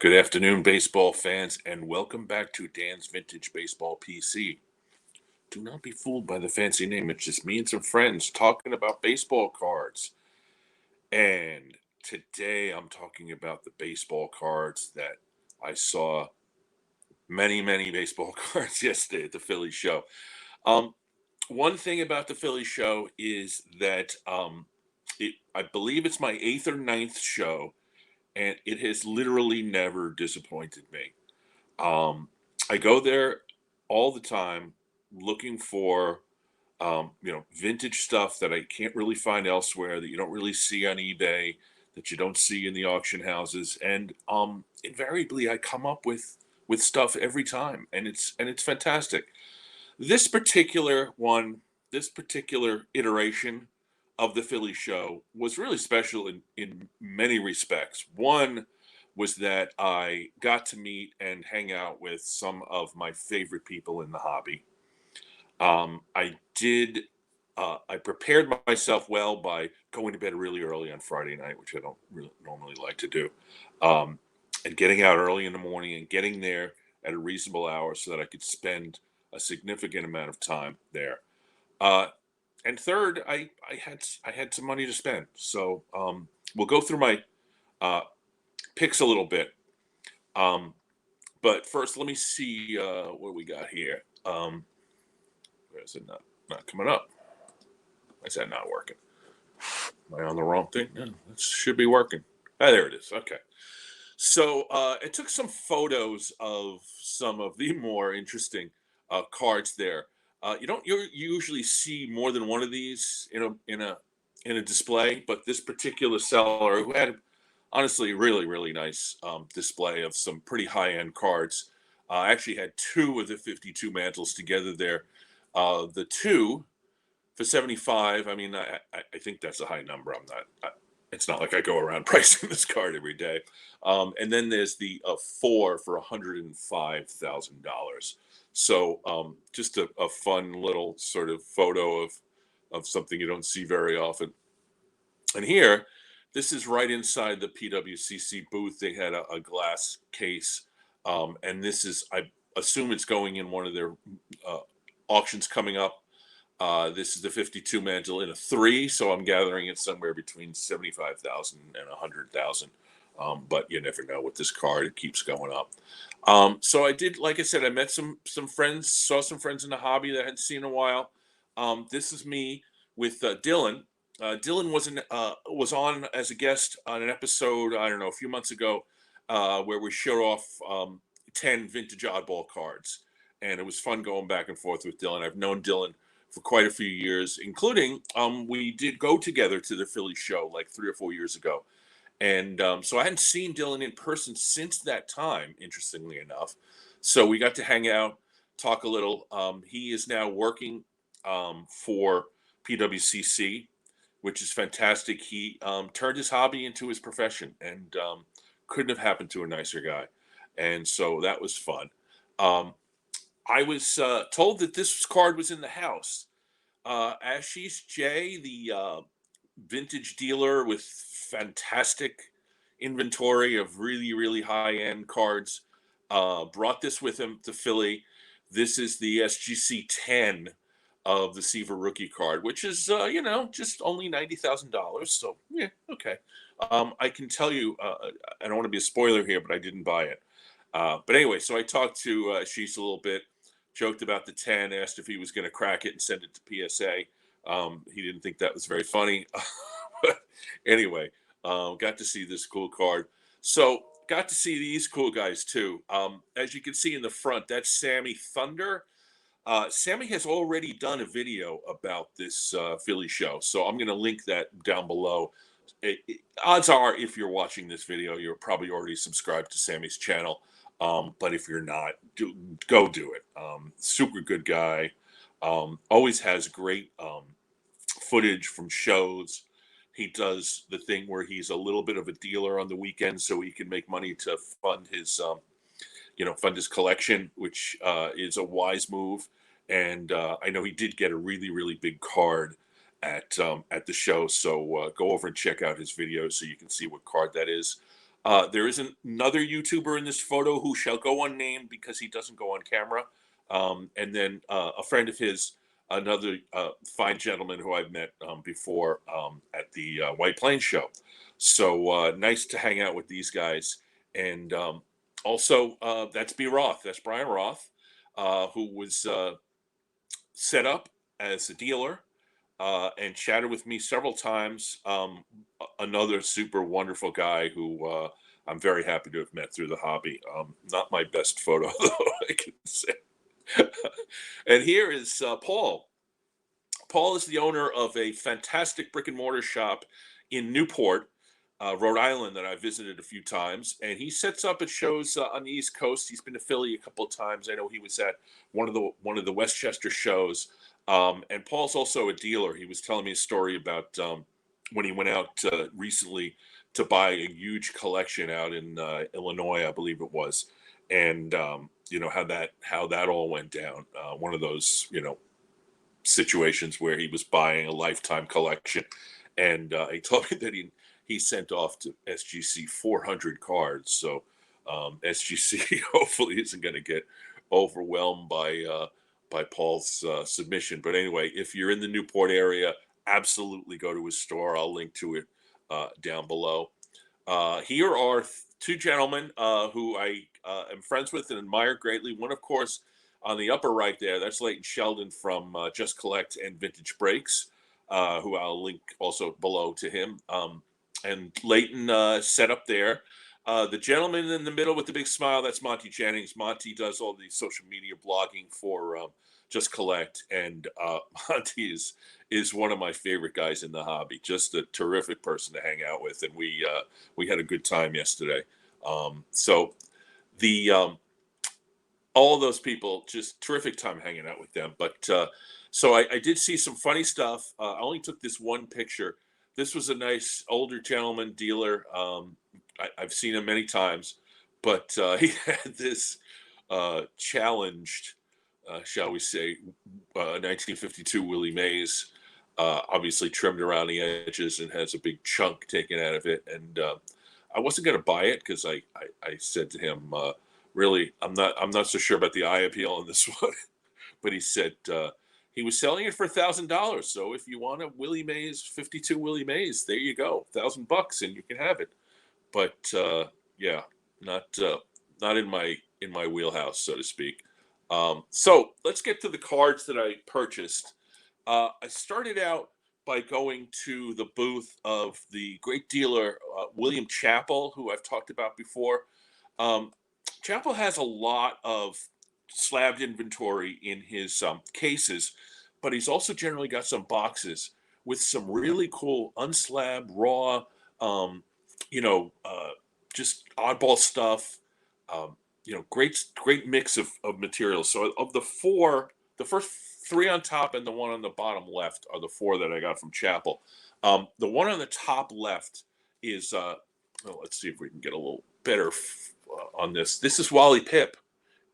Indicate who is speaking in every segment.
Speaker 1: Good afternoon, baseball fans, and welcome back to Dan's Vintage Baseball PC. Do not be fooled by the fancy name. It's just me and some friends talking about baseball cards. And today I'm talking about the baseball cards that I saw many baseball cards yesterday at the Philly show. Um, One thing about the Philly show is that I believe it's my eighth or ninth show, and it has literally never disappointed me. Um, I go there all the time looking for, vintage stuff that I can't really find elsewhere, that you don't really see on eBay, that you don't see in the auction houses, and invariably I come up with stuff every time, and it's fantastic. This particular one, this particular iteration of the Philly show was really special in many respects. One was that I got to meet and hang out with some of my favorite people in the hobby. I did. I prepared myself well by going to bed really early on Friday night, which I don't really normally like to do, um, and getting out early in the morning and getting there at a reasonable hour so that I could spend a significant amount of time there. Uh, and third, I had some money to spend, so we'll go through my uh, picks a little bit. Um, but first, let me see what we got here. Where is it not coming up? Why is that not working? Am I on the wrong thing? No, it should be working. Ah, there it is. Okay. So I took some photos of some of the more interesting cards there. You don't usually see more than one of these in a display, but this particular seller who had honestly really nice display of some pretty high end cards. Actually had two of the 52 mantles together there. The two for 75. I mean, I think that's a high number. It's not like I go around pricing this card every day. And then there's the four for $105,000. So just a fun little sort of photo of something you don't see very often. And here, this is right inside the PWCC booth. They had a glass case, and this is, I assume it's going in one of their uh, auctions coming up. This is the 52 mantle in a three, so I'm gathering it somewhere between 75,000 and 100,000. But you never know with this card; it keeps going up. So I did, like I said, I met some friends, saw some friends in the hobby that I hadn't seen in a while. This is me with Dylan. Dylan was on as a guest on an episode, I don't know, a few months ago, where we showed off 10 vintage oddball cards, and it was fun going back and forth with Dylan. I've known Dylan for quite a few years, including we did go together to the Philly show like 3 or 4 years ago. And so I hadn't seen Dylan in person since that time, interestingly enough. So we got to hang out, talk a little. He is now working for PWCC, which is fantastic. He turned his hobby into his profession, and couldn't have happened to a nicer guy. And so that was fun. Um, I was told that this card was in the house. Ashish J, the vintage dealer with fantastic inventory of really high end cards, brought this with him to Philly. This is the SGC 10 of the Seaver rookie card, which is just only $90,000. So yeah, okay. I can tell you, I don't want to be a spoiler here, but I didn't buy it. But anyway, so I talked to Ashish a little bit, joked about the 10, asked if he was going to crack it and send it to PSA. He didn't think that was very funny. But anyway, got to see this cool card. So got to see these cool guys too. As you can see in the front, that's Sammy Thunder. Sammy has already done a video about this Philly show, so I'm going to link that down below. Odds are, if you're watching this video, you're probably already subscribed to Sammy's channel. But if you're not, go do it. Super good guy. Always has great footage from shows. He does the thing where he's a little bit of a dealer on the weekends so he can make money to fund his collection, which is a wise move. And I know he did get a really big card at the show. So go over and check out his videos so you can see what card that is. There is another YouTuber in this photo who shall go unnamed because he doesn't go on camera. And then a friend of his, another fine gentleman who I've met before at the White Plains show. So nice to hang out with these guys. And also, that's B. Roth. That's Brian Roth, who was set up as a dealer and chatted with me several times. Another super wonderful guy who I'm very happy to have met through the hobby. Not my best photo, though, I can say. And here is Paul. Paul is the owner of a fantastic brick and mortar shop in Newport, Rhode Island, that I visited a few times. And he sets up at shows on the East Coast. He's been to Philly a couple of times. I know he was at one of the Westchester shows. And Paul's also a dealer. He was telling me a story about when he went out recently to buy a huge collection out in Illinois, I believe it was, and how that all went down. One of those situations where he was buying a lifetime collection, and he told me that he sent off to SGC 400 cards. So SGC hopefully isn't going to get overwhelmed by Paul's submission. But anyway, if you're in the Newport area, absolutely go to his store. I'll link to it down below. Here are two gentlemen who I am friends with and admire greatly. One, of course, on the upper right there, that's Leighton Sheldon from Just Collect and Vintage Breaks, who I'll link also below to him. And Leighton set up there. The gentleman in the middle with the big smile, that's Monty Jennings. Monty does all the social media blogging for Just Collect, and Monty is one of my favorite guys in the hobby. Just a terrific person to hang out with, and we had a good time yesterday. So the all those people, just terrific time hanging out with them. But so I did see some funny stuff. I only took this one picture. This was a nice older gentleman dealer. I've seen him many times, but he had this challenged, shall we say, 1952 Willie Mays, obviously trimmed around the edges and has a big chunk taken out of it. And I wasn't going to buy it because I said to him, really, I'm not so sure about the eye appeal on this one. But he said he was selling it for $1,000. So if you want a Willie Mays 52 Willie Mays, there you go, $1,000 and you can have it. But yeah, not in my wheelhouse, so to speak. So let's get to the cards that I purchased. I started out by going to the booth of the great dealer William Chappel, who I've talked about before. Chappel has a lot of slabbed inventory in his cases, but he's also generally got some boxes with some really cool unslabbed raw, just oddball stuff. Great mix of materials. So of the four, the first three on top and the one on the bottom left are the four that I got from Chappel. The one on the top left is, let's see if we can get a little better on this. This is Wally Pipp.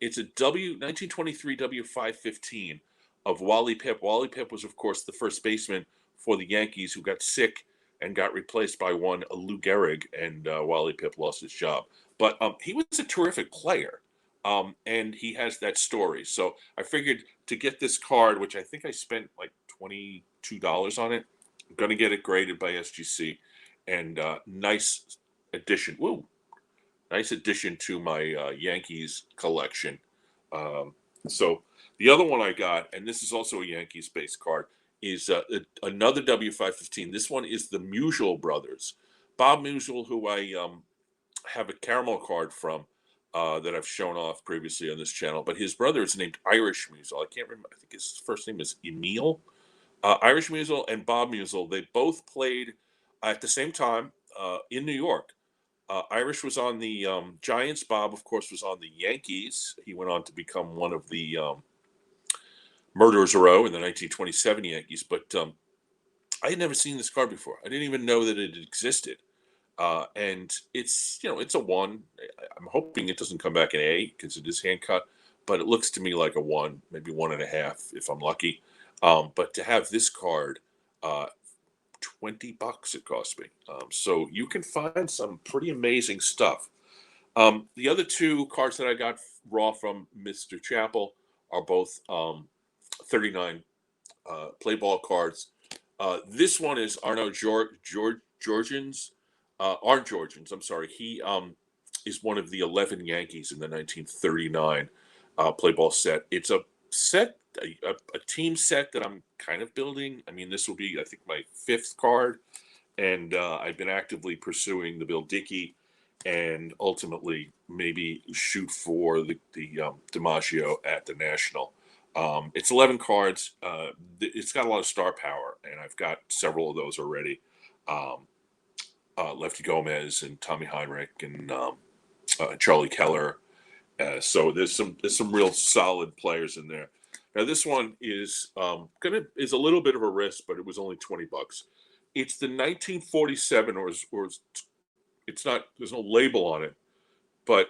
Speaker 1: It's a 1923 W515 of Wally Pipp. Wally Pipp was, of course, the first baseman for the Yankees who got sick and got replaced by one Lou Gehrig, and Wally Pipp lost his job. But he was a terrific player, and he has that story. So I figured to get this card, which I think I spent like $22 on it, I'm going to get it graded by SGC, and nice addition. Woo! Nice addition to my Yankees collection. So the other one I got, and this is also a Yankees-based card, is another W515. This one is the Musial brothers. Bob Musial, who I have a caramel card from that I've shown off previously on this channel, but his brother is named Irish Musial. I can't remember. I think his first name is Emil. Irish Musial and Bob Musial, they both played at the same time in New York. Irish was on the Giants. Bob, of course, was on the Yankees. He went on to become one of the Murderers Row in the 1927 Yankees. But I had never seen this card before. I didn't even know that it existed. And it's a 1. I'm hoping it doesn't come back in A because it is hand cut. But it looks to me like a 1, maybe 1.5 if I'm lucky. But to have this card $20 it cost me. So you can find some pretty amazing stuff. The other two cards that I got raw from Mr. Chappel are both 39 play ball cards. This one is Arno Georgians, Arndt Georgians. I'm sorry. He is one of the 11 Yankees in the 1939 play ball set. It's a set, a team set that I'm kind of building. I mean, this will be, I think, my 5th card, and I've been actively pursuing the Bill Dickey, and ultimately maybe shoot for the DiMaggio at the National. It's 11 cards. It's got a lot of star power, and I've got several of those already. Lefty Gomez and Tommy Heinrich and Charlie Keller. So there's some real solid players in there. Now this one is is a little bit of a risk, but it was only $20. It's the 1947, or it's not. There's no label on it, but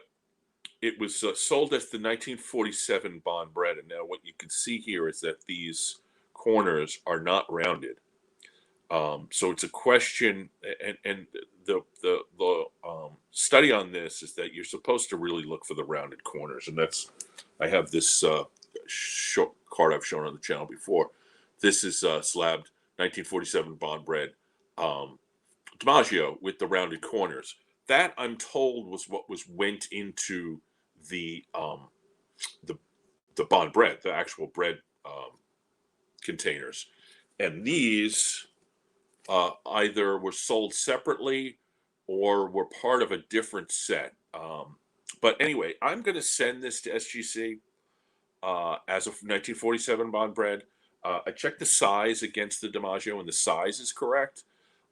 Speaker 1: it was sold as the 1947 Bond bread. And now what you can see here is that these corners are not rounded. So it's a question, and the study on this is that you're supposed to really look for the rounded corners, and that's, I have this short card I've shown on the channel before. This is slabbed 1947 Bond bread DiMaggio with the rounded corners. That, I'm told, was what went into the Bond bread, the actual bread containers, and these either were sold separately or were part of a different set. But anyway, I'm going to send this to SGC as a 1947 Bond bread. I checked the size against the DiMaggio, and the size is correct.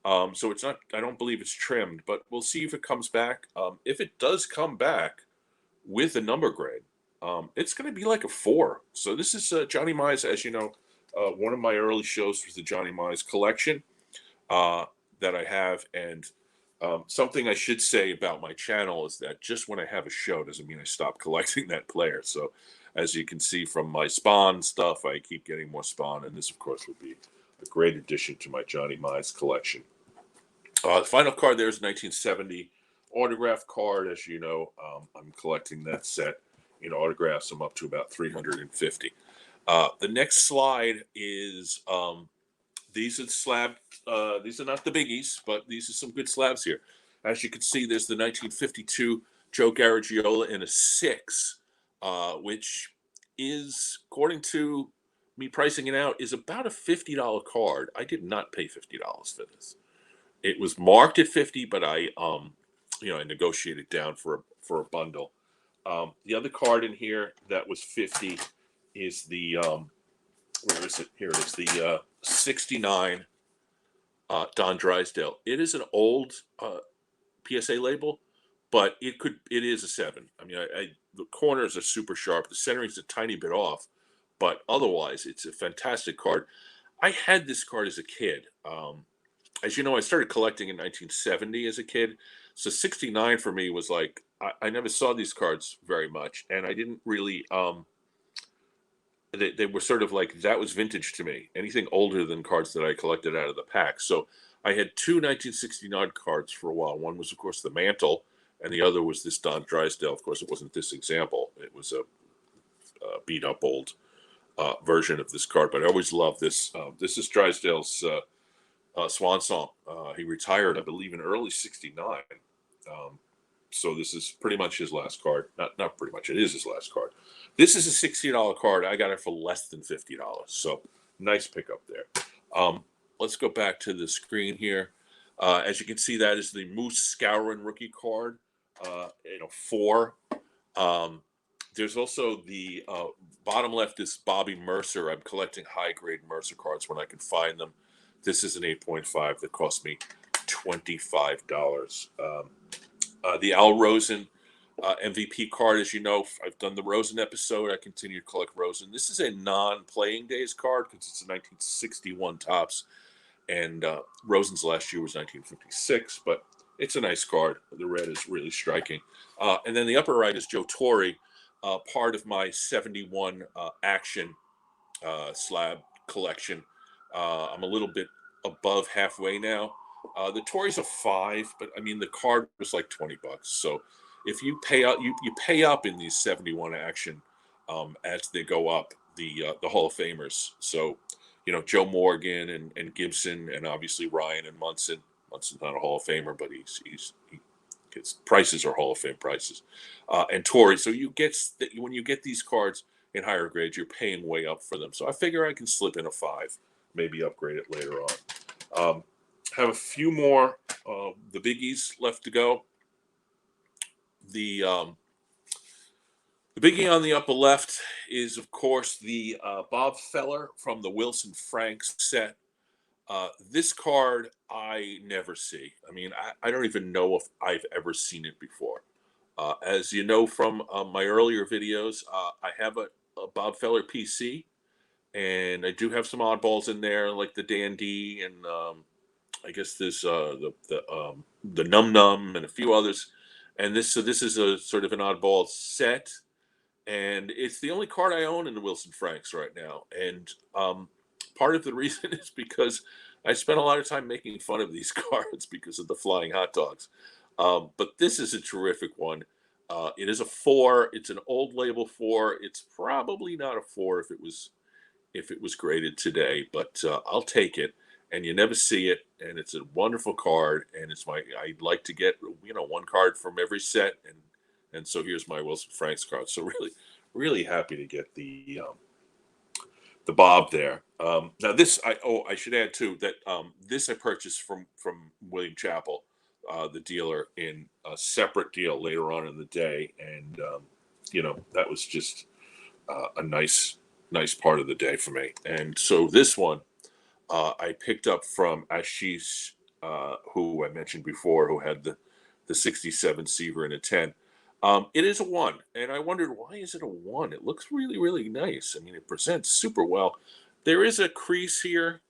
Speaker 1: So it's not, I don't believe it's trimmed, but we'll see if it comes back. If it does come back with a number grade, it's going to be like a 4. So this is Johnny Mize, as you know. One of my early shows was the Johnny Mize collection that I have. And something I should say about my channel is that just when I have a show doesn't mean I stop collecting that player. So as you can see from my Spawn stuff, I keep getting more Spawn. And this, of course, would be a great addition to my Johnny Mize collection. The final card there is 1970 autograph card. As you know, I'm collecting that set in autographs. I'm up to about 350. The next slide is these are slab. These are not the biggies, but these are some good slabs here. As you can see, there's the 1952 Joe Garagiola in a 6, which is, according to me pricing it out, is about a $50 card. I did not pay $50 for this. It was marked at 50, but I negotiated down for a bundle. The other card in here that was 50 is the where is it? Here it is, the 69 Don Drysdale. It is an old PSA label, but it is a 7. I mean, the corners are super sharp. The centering's a tiny bit off, but otherwise, it's a fantastic card. I had this card as a kid. As you know, I started collecting in 1970 as a kid. So 69 for me was like, I never saw these cards very much. And I didn't really, they were sort of like, that was vintage to me. Anything older than cards that I collected out of the pack. So I had 2 1969 cards for a while. One was, of course, the Mantle, and the other was this Don Drysdale. Of course, it wasn't this example. It was a beat up old version of this card. But I always loved this. This is Drysdale's swan song. He retired, I believe, in early '69. So this is pretty much his last card. Not pretty much. It is his last card. This is a $60 card. I got it for less than $50. So nice pickup there. Let's go back to the screen here. As you can see, that is the Moose Scourin rookie card. 4. There's also the bottom left is Bobby Mercer. I'm collecting high-grade Mercer cards when I can find them. This is an 8.5 that cost me $25. The Al Rosen MVP card, as you know, I've done the Rosen episode. I continue to collect Rosen. This is a non-playing days card because it's a 1961 tops, and Rosen's last year was 1956, but it's a nice card. The red is really striking. And then the upper right is Joe Torre, part of my 71 action slab collection. I'm a little bit above halfway now. The Tory's a 5, but I mean the card was like $20. So if you pay up, you pay up in these 71 action as they go up the Hall of Famers. So Joe Morgan and Gibson and obviously Ryan and Munson. Munson's not a Hall of Famer, but he gets prices are Hall of Fame prices. And Tory. So when you get these cards in higher grades, you're paying way up for them. So I figure I can slip in a 5, maybe upgrade it later on. Have a few more the biggies left to go. The biggie on the upper left is, of course, the Bob Feller from the Wilson Franks set. This card I never see. I mean, I don't even know if I've ever seen it before. As you know from my earlier videos, I have a Bob Feller PC, and I do have some oddballs in there, like the Dandy, and I guess there's the Num Num and a few others. And this is a sort of an oddball set, and it's the only card I own in the Wilson Franks right now. And part of the reason is because I spent a lot of time making fun of these cards because of the flying hot dogs. But this is a terrific one. It is a 4. It's an old label 4. It's probably not a 4 if it was graded today, but I'll take it. And you never see it, and it's a wonderful card. And I'd like to get one card from every set, and so here's my Wilson Franks card. So really, really happy to get the Bob there. Now this I should add too that this I purchased from William Chappel, the dealer, in a separate deal later on in the day, and that was just a nice part of the day for me. And so this one I picked up from Ashish, who I mentioned before, who had the 67 Seaver and a 10. It is a 1, and I wondered, why is it a 1? It looks really, really nice. I mean, it presents super well. There is a crease here,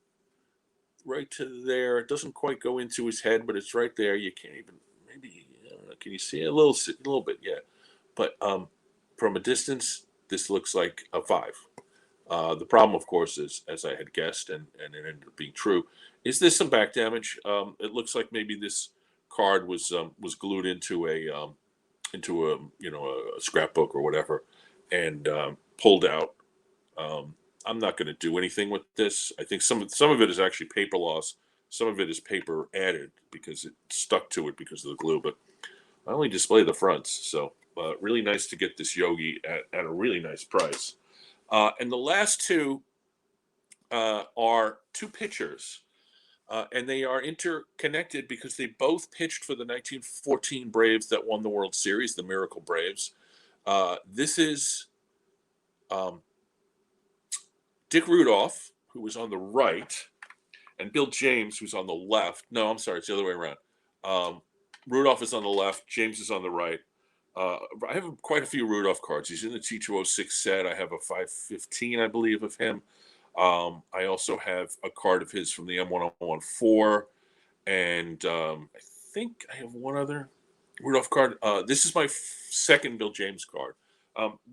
Speaker 1: right to there. It doesn't quite go into his head, but it's right there. You can't even, maybe, can you see it? A little bit, yeah. But from a distance, this looks like a 5. The problem, of course, is, as I had guessed, and it ended up being true, is there's some back damage. It looks like maybe this card was glued into a scrapbook or whatever, and pulled out. I'm not going to do anything with this. I think some of it is actually paper loss. Some of it is paper added because it stuck to it because of the glue. But I only display the fronts, so really nice to get this Yogi at a really nice price. And the last two are 2 pitchers, and they are interconnected because they both pitched for the 1914 Braves that won the World Series, the Miracle Braves. This is Dick Rudolph, who was on the right, and Bill James, who's on the left. No, I'm sorry, it's the other way around. Rudolph is on the left, James is on the right. I have quite a few Rudolph cards. He's in the T206 set. I have a 515, I believe, of him. I also have a card of his from the M1014, and I think I have one other Rudolph card. This is my second Bill James card.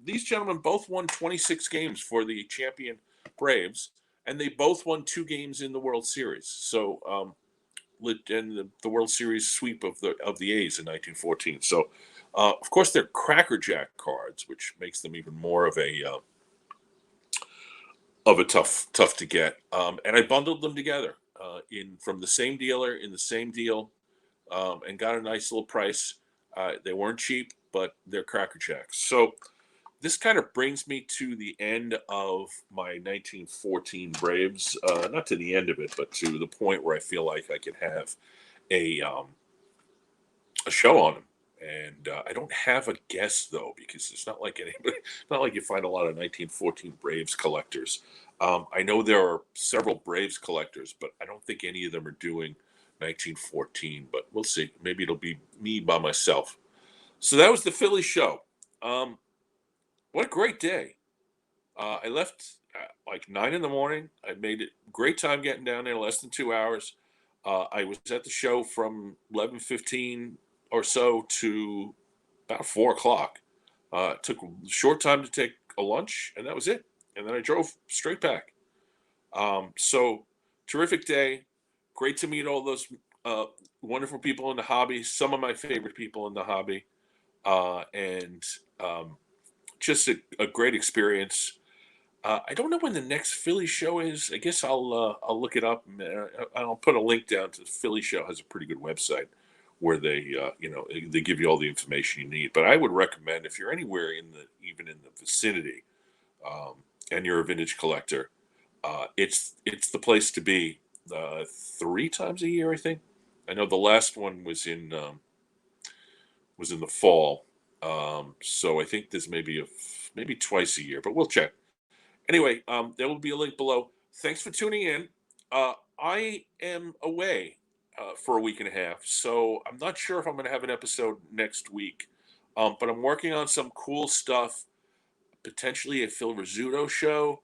Speaker 1: These gentlemen both won 26 games for the champion Braves, and they both won 2 games in the World Series. So, and the World Series sweep of the A's in 1914. So, of course, they're crackerjack cards, which makes them even more of a tough to get. And I bundled them together from the same dealer in the same deal, and got a nice little price. They weren't cheap, but they're crackerjacks. So this kind of brings me to the end of my 1914 Braves. Not to the end of it, but to the point where I feel like I could have a show on them. And I don't have a guest, though, because it's not like anybody. Not like you find a lot of 1914 Braves collectors. I know there are several Braves collectors, but I don't think any of them are doing 1914. But we'll see. Maybe it'll be me by myself. So that was the Philly show. What a great day. I left at like 9 in the morning. I made it great time getting down there, less than 2 hours. I was at the show from 11:15 or so to about 4 o'clock. It took a short time to take a lunch, and that was it. And then I drove straight back. So terrific day. great to meet all those uh, wonderful people in the hobby. Some of my favorite people in the hobby, and just a great experience. I don't know when the next Philly show is. I guess I'll look it up. I'll put a link down to the Philly show. Has a pretty good website where they give you all the information you need. But I would recommend if you're anywhere even in the vicinity, um, and you're a vintage collector, it's the place to be. 3 times a year, I think. I know the last one was in the fall, so I think there's maybe twice a year, but we'll check. Anyway, there will be a link below. Thanks for tuning in. I am away for a week and a half, so I'm not sure if I'm going to have an episode next week. But I'm working on some cool stuff. Potentially a Phil Rizzuto show.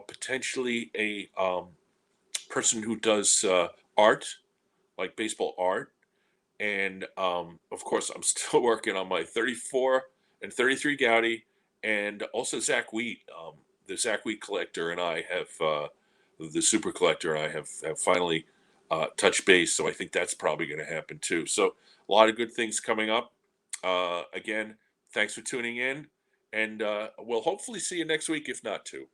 Speaker 1: Potentially a person who does art, like baseball art. And of course, I'm still working on my 34 and 33 Gaudy, and also Zach Wheat. The Zach Wheat collector and I have, the super collector and I have finally touched base. So I think that's probably going to happen too. So a lot of good things coming up. Again, thanks for tuning in, and we'll hopefully see you next week, if not two.